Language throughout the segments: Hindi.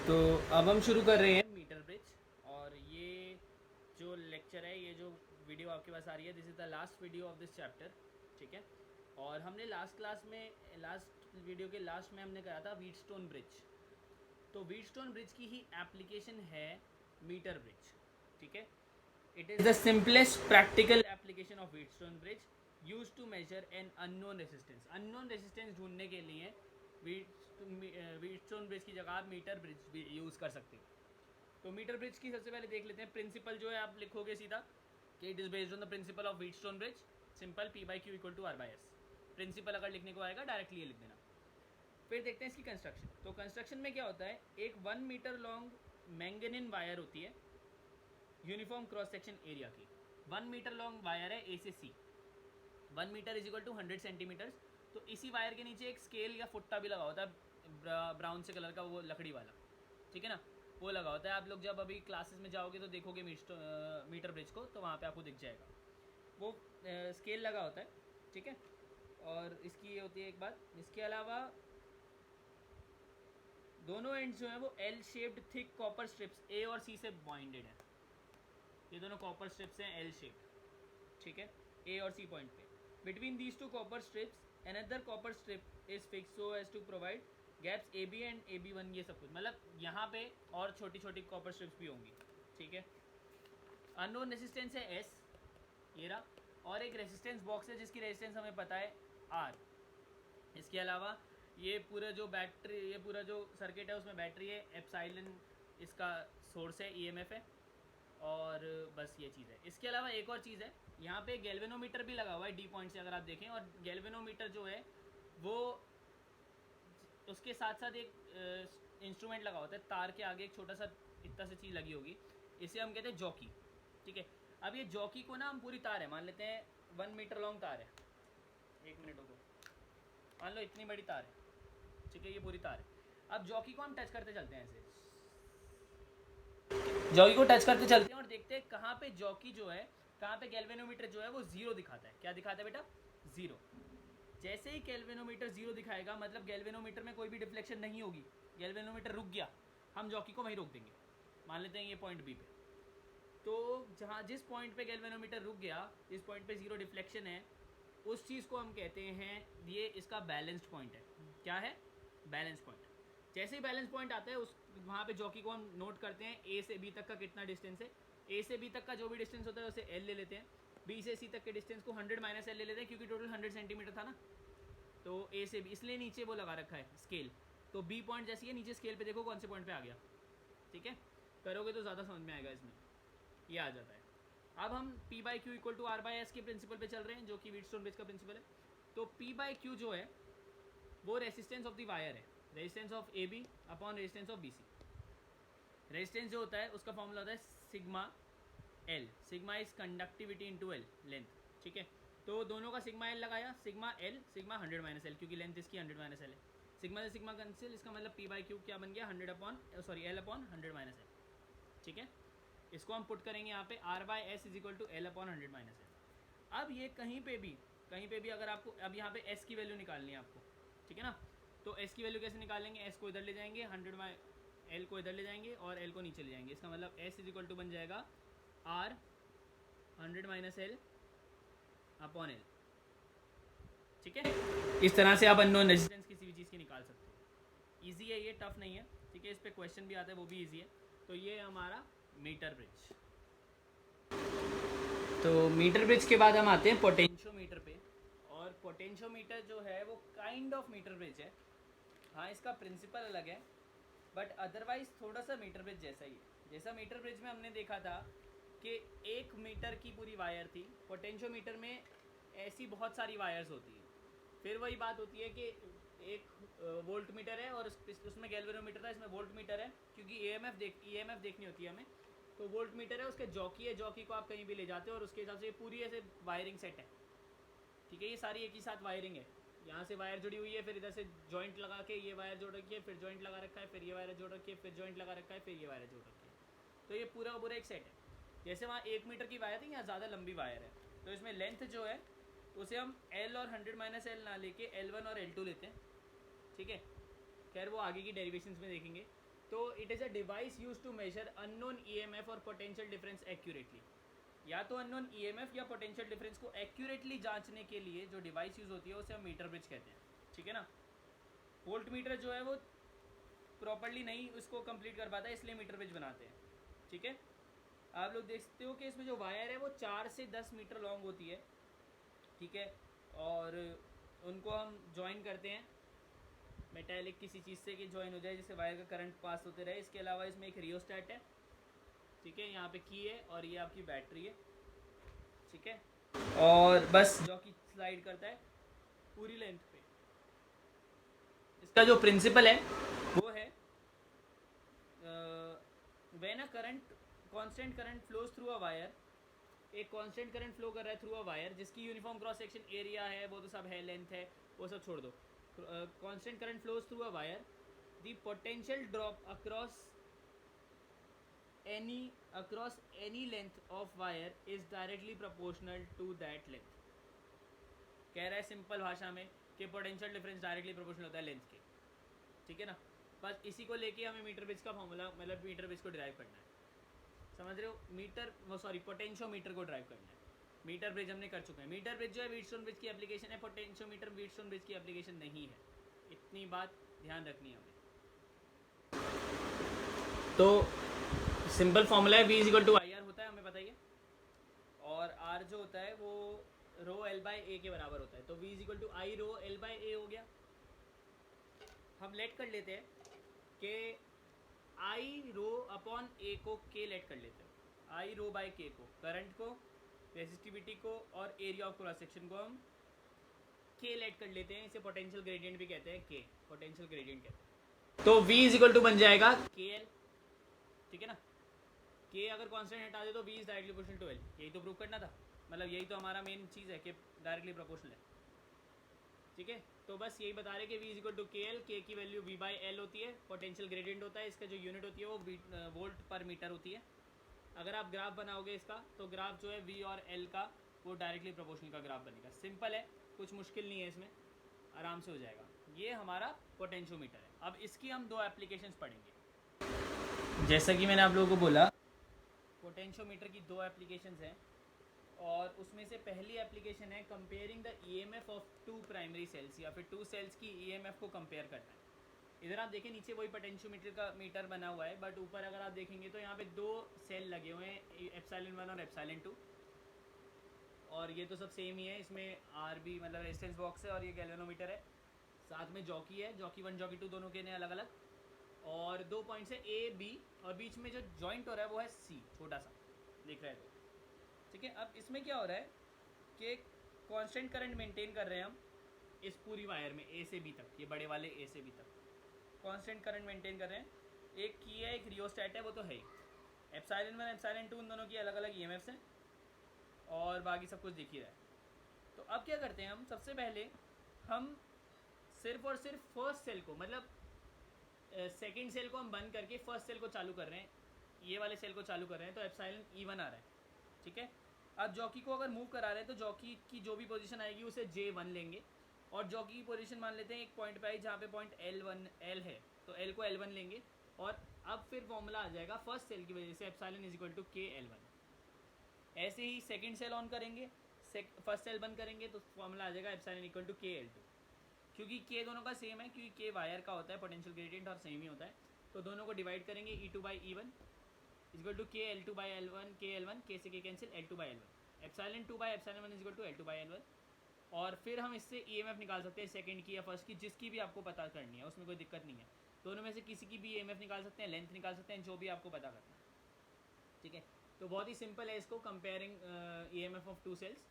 तो अब हम शुरू कर रहे हैं मीटर ब्रिज। और ये जो लेक्चर है, ये जो वीडियो आपके पास आ रही है, this is the last video of this chapter. ठीक है। और हमने लास्ट वीडियो के लास्ट में हमने कहा था व्हीटस्टोन ब्रिज। तो व्हीटस्टोन ब्रिज की ही एप्लीकेशन है मीटर ब्रिज। ठीक है। It is the simplest practical application of Wheatstone bridge use to measure an unknown resistance. Unknown resistance ढूंढने के लिए व्हीटस्टोन ब्रिज की जगह आप मीटर ब्रिज भी यूज़ कर सकते हो। तो मीटर ब्रिज की सबसे पहले देख लेते हैं। प्रिंसिपल जो है आप लिखोगे सीधा कि it is based on the principle of Wheatstone bridge. Simple P by Q equal to R by S. Principle अगर लिखने को आएगा डायरेक्टली ये लिख देना। फिर देखते हैं इसकी कंस्ट्रक्शन। तो कंस्ट्रक्शन में क्या होता है, एक 1 मीटर लॉन्ग मैंगनीन वायर होती है यूनिफॉर्म क्रॉस सेक्शन एरिया की। 1 मीटर लॉन्ग वायर है ए से C. 1 metre is equal to 100 centimetres. तो इसी वायर के नीचे एक स्केल या फुट्टा भी लगा होता है ब्राउन से कलर का, वो लकड़ी वाला। ठीक है ना, वो लगा होता है। आप लोग जब अभी क्लासेस में जाओगे तो देखोगे मीटर ब्रिज को, तो वहाँ पे आपको दिख जाएगा वो स्केल लगा होता है। ठीक है। और इसकी ये होती है एक बात। इसके अलावा दोनों एंड्स जो है वो L shaped thick copper strips A और सी से बॉन्डेड है। ये दोनों कॉपर स्ट्रिप्स हैं एल शेप्ड। ठीक है, ए और सी पॉइंट पे। Between these two copper strips another copper strip is fix so as to provide gaps A B and A B one. ये सब कुछ मतलब यहाँ पे और छोटी छोटी कॉपर स्ट्रिप्स भी होंगी। ठीक है। अननोन रेजिस्टेंस है एस, ये रहा। और एक रेजिस्टेंस बॉक्स है जिसकी रेजिस्टेंस हमें पता है आर। इसके अलावा ये पूरा जो बैटरी, ये पूरा जो सर्किट है उसमें बैटरी है, एप्साइलन इसका सोर्स है, ईएमएफ है। और बस ये चीज़ है। इसके अलावा एक और चीज़ है, यहाँ पे गैल्वेनोमीटर भी लगा हुआ है डी पॉइंट से अगर आप देखें। और गैल्वेनोमीटर जो है वो उसके साथ साथ एक इंस्ट्रूमेंट लगा होता है, तार के आगे एक छोटा सा इतना सी चीज़ लगी होगी, इसे हम कहते हैं जॉकी। ठीक है। अब ये जॉकी को ना हम पूरी तार है मान लेते हैं, 1 मीटर लॉन्ग तार है। एक मिनट रुको, मान लो इतनी बड़ी तार है। ठीक है, ये पूरी तार है। अब जॉकी को हम टच करते चलते हैं ऐसे, जॉकी को टच करते चलते हैं और देखते हैं कहाँ पे जॉकी जो है, कहाँ पे गैल्वेनोमीटर जो है वो जीरो दिखाता है। क्या दिखाता है बेटा? जीरो। जैसे ही गैल्वेनोमीटर जीरो दिखाएगा मतलब गैल्वेनोमीटर में कोई भी डिफ्लेक्शन नहीं होगी, गैल्वेनोमीटर रुक गया, हम जॉकी को वहीं रोक देंगे। मान लेते हैं ये पॉइंट बी पे। तो जहाँ जिस पॉइंट पे गैल्वेनोमीटर रुक गया, जिस पॉइंट पे जीरो डिफ्लेक्शन है, उस चीज़ को हम कहते हैं, ये इसका बैलेंस्ड पॉइंट है। क्या है? Balance point. जैसे ही बैलेंस पॉइंट आता है उस वहाँ पे जॉकी को हम नोट करते हैं ए से बी तक का कितना डिस्टेंस है। ए से बी तक का जो भी डिस्टेंस होता है उसे एल ले लेते हैं। बी से सी तक के डिस्टेंस को 100 माइनस एल ले लेते हैं, क्योंकि टोटल 100 सेंटीमीटर था ना। तो ए से बी, इसलिए नीचे वो लगा रखा है स्केल। तो बी पॉइंट जैसी है, नीचे स्केल पे देखो कौन से पॉइंट पे आ गया। ठीक है, करोगे तो ज़्यादा समझ में आएगा इसमें, ये आ जाता है। अब हम P by Q equal to R by S के प्रिंसिपल पे चल रहे हैं, जो कि व्हीटस्टोन ब्रिज का प्रिंसिपल है। तो पी बाई क्यू जो है वो रेसिस्टेंस ऑफ द वायर है, resistance of A B upon resistance of B C. Resistance जो होता है उसका फॉर्मूला होता है sigma L. Sigma is conductivity into L, length. ठीक है। तो दोनों का सिग्मा एल लगाया, sigma L, sigma 100 minus L, क्योंकि लेंथ इसकी 100 माइनस एल है। सिग्मा से सिग्मा कैंसिल, इसका मतलब पी बाई क्यू क्या बन गया? 100 upon L upon 100 minus L. ठीक है। इसको हम पुट करेंगे यहाँ पे, R by S is equal to L upon 100 minus L. अब ये कहीं पे भी अगर आपको अब यहाँ पे एस की वैल्यू निकालनी है आपको, ठीक है ना। तो एस की वैल्यू कैसे निकालेंगे? एस को इधर ले जाएंगे, 100 एल को इधर ले जाएंगे और एल को नीचे ले जाएंगे। इसका मतलब एस इज इक्वल टू बन जाएगा R 100 minus L upon L. ठीक है। इस तरह से आप अननोन रेजिस्टेंस किसी भी चीज़ की निकाल सकते हो। ईजी है ये, टफ नहीं है। ठीक है, इस पर क्वेश्चन भी आता है, वो भी ईजी है। तो ये हमारा मीटर ब्रिज। तो मीटर ब्रिज के बाद हम आते हैं पोटेंशियोमीटर पे। और पोटेंशियोमीटर जो है वो काइंड ऑफ मीटर ब्रिज है। हाँ, इसका प्रिंसिपल अलग है, बट अदरवाइज थोड़ा सा मीटर ब्रिज जैसा ही है। जैसा मीटर ब्रिज में हमने देखा था कि 1 मीटर की पूरी वायर थी, पोटेंशियोमीटर में ऐसी बहुत सारी वायर्स होती हैं। फिर वही बात होती है कि एक वोल्ट मीटर है और उसमें गैल्वेनोमीटर था, इसमें वोल्ट मीटर है, क्योंकि ईएमएफ देखनी होती है हमें। तो वोल्ट मीटर है, उसके जॉकी है, जॉकी को आप कहीं भी ले जाते हो और उसके हिसाब से पूरी ऐसे वायरिंग सेट है। ठीक है, ये सारी एक ही साथ वायरिंग है। यहाँ से वायर जुड़ी हुई है, फिर इधर से जॉइंट लगा के ये वायर जोड़ रखी है, फिर जॉइंट लगा रखा है, फिर ये वायर जोड़ रखी है, फिर जॉइंट लगा रखा है, फिर ये वायर जोड़ रखी है। तो ये पूरा का पूरा एक सेट है। जैसे वहाँ 1 मीटर की वायर थी, यहाँ ज़्यादा लंबी वायर है, तो इसमें लेंथ जो है उसे हम एल और 100 माइनस एल ना लेके L1 और L2 लेते हैं। ठीक है, खैर वो आगे की डेरिवेशंस में देखेंगे। तो it is a device use to measure unknown EMF और पोटेंशियल डिफरेंस एक्यूरेटली। या तो अननोन ईएमएफ या पोटेंशियल डिफरेंस को एक्यूरेटली जांचने के लिए जो डिवाइस यूज होती है उसे हम मीटर ब्रिज कहते हैं, ठीक है ना। वोल्ट मीटर जो है वो प्रॉपरली नहीं उसको कंप्लीट कर पाता है, इसलिए मीटर ब्रिज बनाते हैं, ठीक है। आप लोग देख सकते हो कि इसमें जो वायर है वो 4 से 10 मीटर लॉन्ग होती है, ठीक है, और उनको हम ज्वाइन करते हैं मेटेलिक किसी चीज़ से कि ज्वाइन हो जाए जिससे वायर का करंट पास होते रहे। इसके अलावा इसमें एक रियोस्टैट है, ठीक है, यहाँ पे की है और ये आपकी बैटरी है, ठीक है, और बस जो कि स्लाइड करता है पूरी लेंथ पे। इसका जो प्रिंसिपल है वो है when a current constant current flows through a wire, एक कांस्टेंट करंट फ्लो कर रहा है थ्रू अ वायर जिसकी यूनिफॉर्म क्रॉस सेक्शन एरिया है, वो तो सब है, लेंथ है, वो सब छोड़ दो। Constant current flows through a wire, the potential drop across any length of wire is directly proportional to that length। कह रहा है सिंपल भाषा में कि पोटेंशियल डिफरेंस डायरेक्टली प्रोपोर्शनल होता है लेंथ के, ठीक है ना। बस इसी को लेके हमें मीटर ब्रिज का फॉर्मूला मतलब मीटर ब्रिज को ड्राइव करना है, समझ रहे हो। पोटेंशियोमीटर को ड्राइव करना है। मीटर ब्रिज हमने कर चुके हैं। मीटर ब्रिज जो है व्हीटस्टोन ब्रिज की एप्लीकेशन है, पोटेंशियोमीटर व्हीटस्टोन ब्रिज की एप्लीकेशन नहीं है, इतनी बात ध्यान रखनी है हमें। तो सिंपल फॉर्मूला है V is equal to I R होता है, हमें पता ही है, और R जो होता है वो रो एल बाई ए के बराबर होता है। तो V is equal to I rho L by A हो गया। हम लेट कर लेते हैं कि आई रो अपॉन ए को के लेट कर लेते हैं। आई रो बाई के को, करंट को, रेजिस्टिविटी को और एरिया ऑफ क्रॉस सेक्शन को हम के लेट कर लेते हैं। इसे पोटेंशियल ग्रेडियंट भी कहते हैं, के पोटेंशियल ग्रेडियंट कहते हैं। तो V इज इक्वल टू बन जाएगा के एल, ठीक है ना। के अगर कांस्टेंट हटा दे तो V is directly proportional to L, यही तो प्रूव करना था, मतलब यही तो हमारा मेन चीज़ है कि डायरेक्टली प्रोपोर्शनल है, ठीक है। तो बस यही बता रहे कि V इज इक्वल टू के एल, के की वैल्यू V बाई एल होती है, पोटेंशियल ग्रेडियंट होता है, इसका जो यूनिट होती है वो वोल्ट पर मीटर होती है। अगर आप ग्राफ बनाओगे इसका तो ग्राफ जो है V और L का वो डायरेक्टली प्रोपोर्शनल का ग्राफ बनेगा। सिंपल है, कुछ मुश्किल नहीं है इसमें, आराम से हो जाएगा। ये हमारा पोटेंशियोमीटर है। अब इसकी हम दो एप्लीकेशंस पढ़ेंगे। जैसा कि मैंने आप लोगों को बोला पोटेंशियोमीटर की दो एप्लीकेशंस हैं, और उसमें से पहली एप्लीकेशन है comparing the EMF of two primary cells, या फिर टू सेल्स की ईएमएफ को कंपेयर करना है। इधर आप देखें नीचे वही पोटेंशियोमीटर का मीटर बना हुआ है, बट ऊपर अगर आप देखेंगे तो यहाँ पे दो सेल लगे हुए हैं, एप्सिलॉन 1 और एप्सिलॉन 2, और ये तो सब सेम ही है। इसमें आर बी मतलब रेजिस्टेंस बॉक्स है, और ये गैल्वेनोमीटर है, साथ में जॉकी है, जॉकी 1 जॉकी 2 दोनों के ने अलग अलग, और दो पॉइंट्स है ए बी, और बीच में जो जॉइंट हो रहा है वो है सी, छोटा सा दिख रहा है तो, ठीक है। अब इसमें क्या हो रहा है कि कांस्टेंट करंट मेंटेन कर रहे हैं हम इस पूरी वायर में ए से बी तक, ये बड़े वाले ए से बी तक कांस्टेंट करंट मेंटेन कर रहे हैं। एक की है, एक रियोस्टैट है, वो तो है ही। एप्सिलॉन 1 एप्सिलॉन 2 उन दोनों की अलग अलग ईएमएफ्स हैं, और बाकी सब कुछ दिख ही रहा है। तो अब क्या करते हैं हम, सबसे पहले हम सिर्फ और सिर्फ फर्स्ट सेल को, मतलब सेकेंड सेल को हम बंद करके फर्स्ट सेल को चालू कर रहे हैं, ये वाले सेल को चालू कर रहे हैं, तो एप्सिलॉन E1 आ रहा है, ठीक है। अब जॉकी को अगर मूव करा रहे हैं तो जॉकी की जो भी पोजीशन आएगी उसे J1 लेंगे, और जॉकी की पोजीशन मान लेते हैं एक पॉइंट पे आई जहाँ पे पॉइंट L है, तो L को L1 लेंगे, और अब फिर फॉर्मूला आ जाएगा फर्स्ट सेल की वजह से एप्सिलॉन इज इक्वल टू के L1। ऐसे ही सेकेंड सेल ऑन करेंगे, फर्स्ट सेल बंद करेंगे तो फॉर्मूला आ जाएगा एप्सिलॉन इक्वल टू के L2। क्योंकि के दोनों का सेम है, क्योंकि के वायर का होता है पोटेंशियल ग्रेडियंट और सेम ही होता है, तो दोनों को डिवाइड करेंगे E2 by E1 equal to के L2 बाई L1, के L1 के से K cancel L2 by L1, epsilon 2 by epsilon 1 equal to L2 by L1। और फिर हम इससे ईएमएफ निकाल सकते हैं सेकंड की या फर्स्ट की, जिसकी भी आपको पता करनी है, उसमें कोई दिक्कत नहीं है। दोनों में से किसी की भी ईएमएफ निकाल सकते हैं, लेंथ निकाल सकते हैं, जो भी आपको पता करना है, ठीक है। तो बहुत ही सिंपल है इसको comparing EMF of two cells.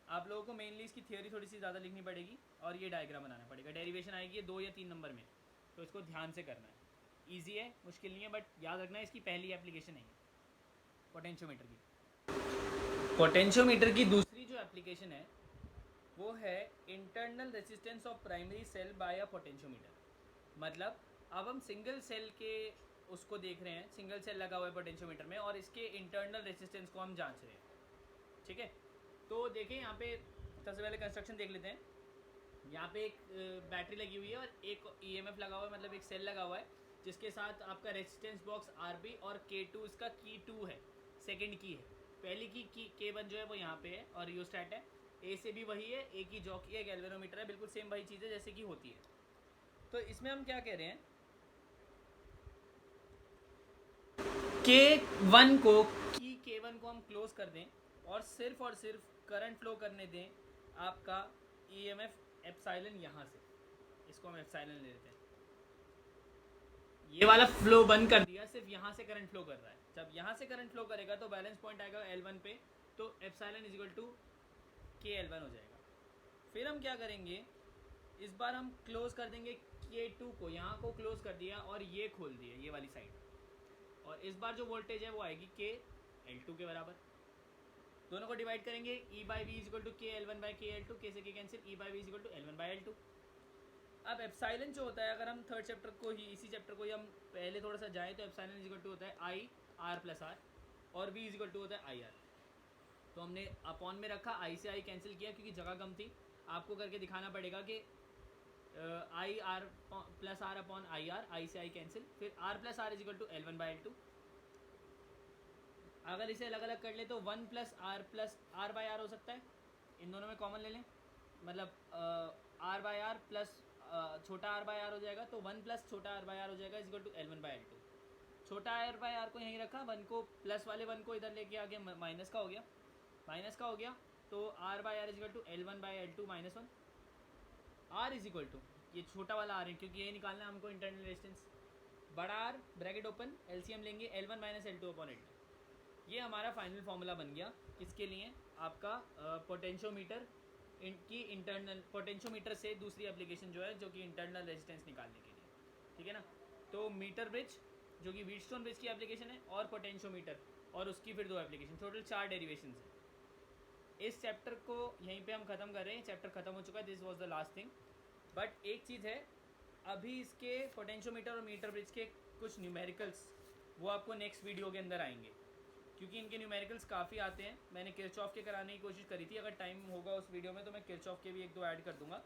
आप लोगों को मेनली इसकी थियोरी थोड़ी सी ज़्यादा लिखनी पड़ेगी, और ये डायग्राम बनाना पड़ेगा। डेरिवेशन आएगी 2 या 3 नंबर में, तो इसको ध्यान से करना है। ईजी है, मुश्किल नहीं है, बट याद रखना है इसकी पहली एप्लीकेशन नहीं है पोटेंशियोमीटर की। पोटेंशियोमीटर की दूसरी जो एप्लीकेशन है वो है internal resistance of primary cell by a potentiometer. मतलब अब हम सिंगल सेल के उसको देख रहे हैं, सिंगल सेल लगा हुआ है पोटेंशियोमीटर में, और इसके इंटरनल रेजिस्टेंस को हम जांच रहे हैं, ठीक है। तो देखें यहाँ पे सबसे पहले कंस्ट्रक्शन देख लेते हैं। यहाँ पे एक बैटरी लगी हुई है और एक ईएमएफ लगा हुआ है, मतलब एक सेल लगा हुआ है जिसके साथ आपका रेजिस्टेंस बॉक्स RB और K2 इसका की 2 है, सेकंड की है। पहली की K1 जो है वो यहाँ पे है और रियोस्टैट है। ए से भी वही है, ए की जॉकी है, गैल्वेनोमीटर है, बिल्कुल सेम वही चीज़ है जैसे कि होती है। तो इसमें हम क्या कह रहे हैं, K1 को हम क्लोज कर दें और सिर्फ करंट फ्लो करने दें आपका EMF एप्सिलॉन यहाँ से, इसको हम एप्सिलॉन ले लेते हैं। ये वाला फ्लो बंद कर दिया, सिर्फ यहाँ से करंट फ्लो कर रहा है। जब यहाँ से करंट फ्लो करेगा तो बैलेंस पॉइंट आएगा L1 पे, तो epsilon is equal to KL1 हो जाएगा। फिर हम क्या करेंगे, इस बार हम क्लोज कर देंगे K2 को, यहाँ को क्लोज कर दिया और ये खोल दिया, ये वाली साइड, और इस बार जो वोल्टेज है वो आएगी KL2 के बराबर। दोनों को डिवाइड करेंगे, E/V is equal to KL1/KL2, K से K cancel, E/V is equal to L1/L2। अब एप्सिलॉन जो होता है, अगर हम थर्ड चैप्टर को ही, इसी चैप्टर को ही हम पहले थोड़ा सा जाए, तो एप्सिलॉन इज इक्वल टू होता है IR+R और V इज इक्वल टू होता है IR। तो हमने अपॉन में रखा, I से I कैंसिल किया क्योंकि जगह कम थी। आपको करके दिखाना पड़ेगा कि IR+R अपॉन IR, I से I कैंसिल, फिर R+R is equal to L1/L2। अगर इसे अलग अलग कर ले तो 1+R+R/R हो सकता है, इन दोनों में कॉमन ले लें, मतलब R/R प्लस छोटा R/R हो जाएगा, तो 1 प्लस छोटा R/R हो जाएगा इज इक्वल टू L1/L2। छोटा R/R को यहीं रखा, 1 को प्लस वाले 1 को इधर लेके आ गया, माइनस का हो गया, तो R/R is equal to L1/L2 -1। R is equal to, ये छोटा वाला R है क्योंकि ये निकालना है हमको इंटरनल रेजिस्टेंस, बड़ा R ब्रैकेट ओपन, LCM लेंगे L1 - L2/L2। ये हमारा फाइनल फार्मूला बन गया, किसके लिए, आपका पोटेंशियोमीटर की इंटरनल, पोटेंशियोमीटर से दूसरी एप्लीकेशन जो है जो कि इंटरनल रेजिस्टेंस निकालने के लिए, ठीक है ना। तो मीटर ब्रिज जो कि व्हीटस्टोन ब्रिज की एप्लीकेशन है, और पोटेंशियोमीटर, और उसकी फिर 2 एप्लीकेशन, टोटल 4 डेरिवेशन है। इस चैप्टर को यहीं पे हम ख़त्म कर रहे हैं, चैप्टर ख़त्म हो चुका है, this was the last thing. But एक चीज़ है, अभी इसके पोटेंशियोमीटर और मीटर ब्रिज के कुछ न्यूमेरिकल्स वो आपको नेक्स्ट वीडियो के अंदर आएंगे, क्योंकि इनके न्यूमेरिकल्स काफ़ी आते हैं। मैंने किरचॉफ के कराने की कोशिश करी थी, अगर टाइम होगा उस वीडियो में तो मैं किरचॉफ के भी 1-2 ऐड कर दूंगा,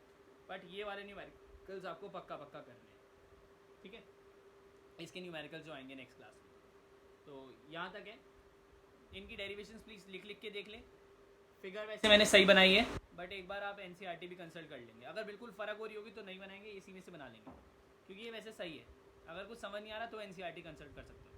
बट ये वाले न्यूमेरिकल्स आपको पक्का करने हैं, ठीक है। इसके न्यूमेरिकल्स जो आएंगे नेक्स्ट क्लास में, तो यहाँ तक है। इनकी डेरिवेशंस प्लीज़ लिख के देख लें। फिगर वैसे मैंने सही बनाई है, बट एक बार आप NCERT भी कंसल्ट कर लेंगे। अगर बिल्कुल फ़र्क हो रही होगी तो नहीं बनाएंगे, इसी में से बना लेंगे, क्योंकि ये वैसे सही है। अगर कुछ समझ नहीं आ रहा तो NCERT कंसल्ट कर सकते हो।